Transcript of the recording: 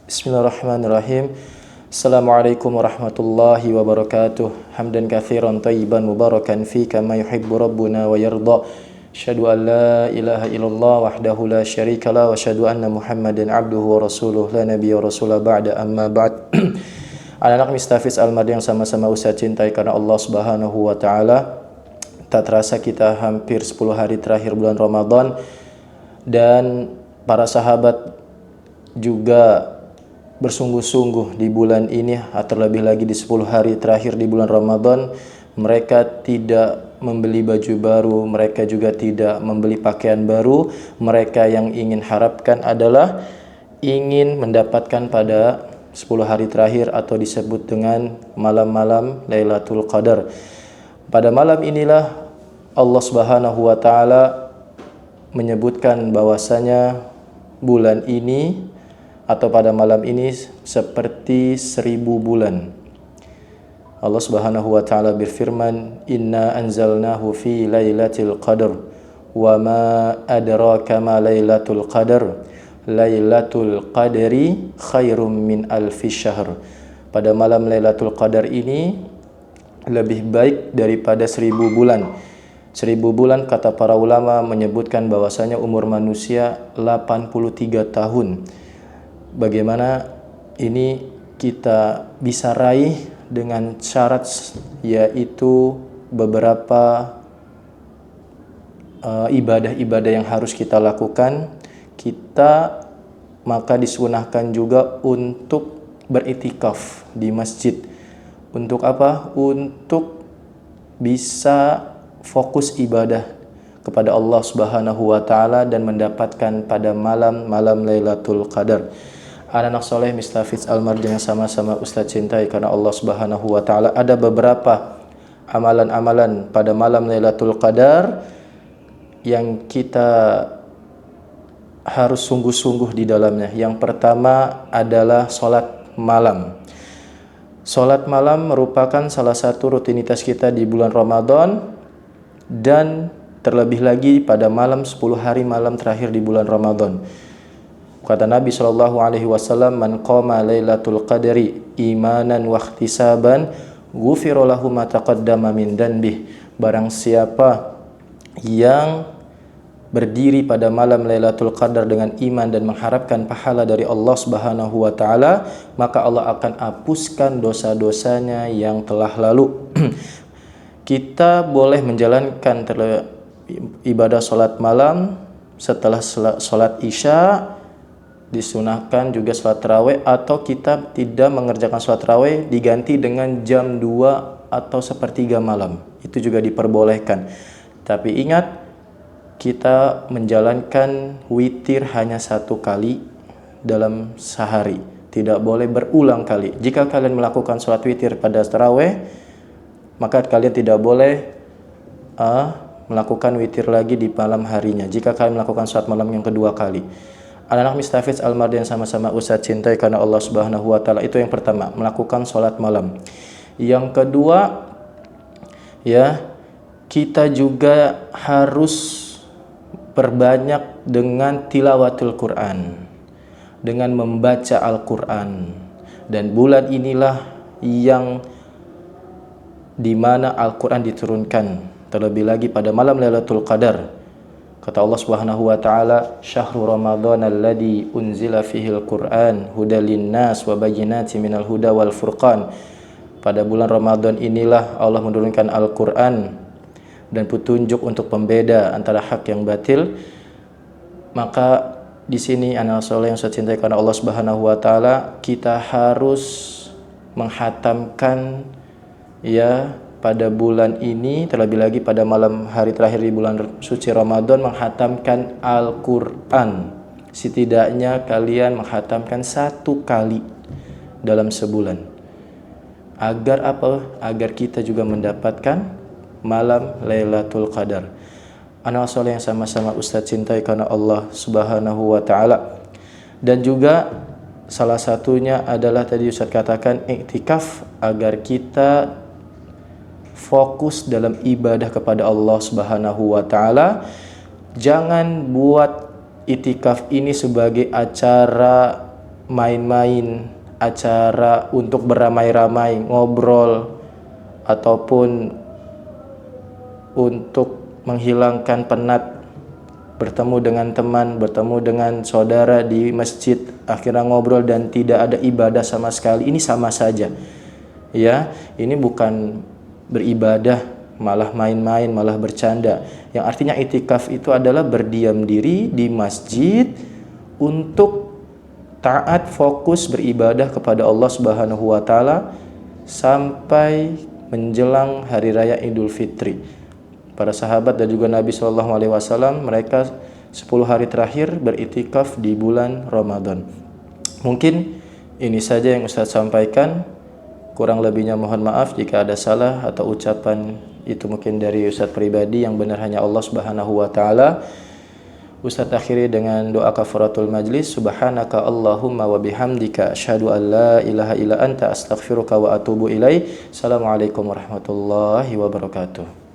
Bismillahirrahmanirrahim. Assalamualaikum warahmatullahi wabarakatuh. Hamdan katsiran thayyiban mubarakan fi kama yuhibbu rabbuna wa yarda. Asyhadu an la ilaha illallah wahdahu la syarikalah wa asyhadu anna Muhammadan abduhu wa rasuluh la nabiyya rasula ba'da amma ba'd. Anak-anak Mistafiz Al-Madi yang sama-sama Ustaz cintai karena Allah Subhanahu wa taala. Tak terasa kita hampir 10 hari terakhir bulan Ramadan dan para sahabat juga bersungguh-sungguh di bulan ini, terlebih lagi di 10 hari terakhir di bulan Ramadan. Mereka tidak membeli baju baru, mereka juga tidak membeli pakaian baru. Mereka yang ingin harapkan adalah ingin mendapatkan pada 10 hari terakhir atau disebut dengan malam-malam Lailatul Qadar. Pada malam inilah Allah Subhanahu wa taala menyebutkan bahwasanya bulan ini atau pada malam ini seperti 1000 bulan. Allah Subhanahu wa taala berfirman, "Inna anzalnahu fi lailatul qadar wa ma adraka ma lailatul qadar. Lailatul qadri khairum min alfi syahr." Pada malam Lailatul Qadar ini lebih baik daripada 1000 bulan. 1000 bulan kata para ulama menyebutkan bahwasanya umur manusia 83 tahun. Bagaimana ini kita bisa raih dengan syarat, yaitu beberapa ibadah-ibadah yang harus kita lakukan. Kita maka disunahkan juga untuk beriktikaf di masjid. Untuk apa? Untuk bisa fokus ibadah kepada Allah Subhanahu wa taala dan mendapatkan pada malam Lailatul Qadar. Anak-anak soleh Mistafiz Al-Marjan yang sama-sama Ustaz cintai karena Allah Subhanahu wa taala, ada beberapa amalan-amalan pada malam Lailatul Qadar yang kita harus sungguh-sungguh di dalamnya. Yang pertama adalah salat malam. Salat malam merupakan salah satu rutinitas kita di bulan Ramadan dan terlebih lagi pada malam 10 hari malam terakhir di bulan Ramadan. Kata Nabi SAW, "Man qama lailatul qadri imanan wa ihtisaban, ghufira lahu ma taqaddama min dhanbih." Barang siapa yang berdiri pada malam Lailatul Qadar dengan iman dan mengharapkan pahala dari Allah Subhanahu wa taala, maka Allah akan hapuskan dosa-dosanya yang telah lalu. Kita boleh menjalankan ibadah salat malam setelah salat Isya, disunahkan juga salat tarawih, atau kita tidak mengerjakan salat tarawih diganti dengan jam 2 atau sepertiga malam. Itu juga diperbolehkan. Tapi ingat, kita menjalankan witir hanya 1 kali dalam sehari. Tidak boleh berulang kali. Jika kalian melakukan salat witir pada tarawih, maka kalian tidak boleh melakukan witir lagi di malam harinya jika kalian melakukan salat malam yang kedua kali. Anak-anak Mistafiz Al-Mardi yang sama-sama Ustaz cintai karena Allah Subhanahu wa taala, itu yang pertama, melakukan salat malam. Yang kedua, kita juga harus perbanyak dengan tilawatul Quran, dengan membaca Al-Quran. Dan bulan inilah yang dimana Al-Quran diturunkan, terlebih lagi pada malam Lailatul Qadar. Kata Allah Subhanahu wa taala, "Syahrul Ramadan alladzi unzila fihil Qur'an hudal linnas wa bayyinatin minal huda wal furqan." Pada bulan Ramadan inilah Allah menurunkan Al-Qur'an dan petunjuk untuk pembeda antara hak yang batil. Maka di sini anak soleh yang saya cintai karena Allah Subhanahu wa taala, kita harus menghatamkan pada bulan ini, terlebih lagi pada malam hari terakhir di bulan suci Ramadan, menghatamkan Al-Quran. Setidaknya kalian menghatamkan 1 kali dalam sebulan. Agar apa? Agar kita juga mendapatkan malam Lailatul Qadar. Anak soleh yang sama-sama Ustaz cintai karena Allah Subhanahu wa taala. Dan juga salah satunya adalah tadi Ustaz katakan iktikaf, agar kita fokus dalam ibadah kepada Allah Subhanahu wa taala. Jangan buat itikaf ini sebagai acara main-main, acara untuk beramai-ramai, ngobrol, ataupun untuk menghilangkan penat, bertemu dengan teman, bertemu dengan saudara di masjid, akhirnya ngobrol dan tidak ada ibadah sama sekali, ini sama saja. Ya, ini bukan beribadah, malah main-main, malah bercanda. Yang artinya itikaf itu adalah berdiam diri di masjid untuk taat, fokus beribadah kepada Allah Subhanahu wa taala sampai menjelang hari raya Idul Fitri. Para sahabat dan juga Nabi Shallallahu alaihi wasallam, mereka 10 hari terakhir beritikaf di bulan Ramadan. Mungkin ini saja yang Ustaz sampaikan. Kurang lebihnya mohon maaf jika ada salah atau ucapan itu mungkin dari Ustaz pribadi, yang benar hanya Allah Subhanahu wa taala. Ustaz akhiri dengan doa kafaratul majlis. Subhanaka Allahumma wa bihamdika asyhadu an la ilaha illa anta astaghfiruka wa atubu ilaik. Assalamualaikum warahmatullahi wabarakatuh.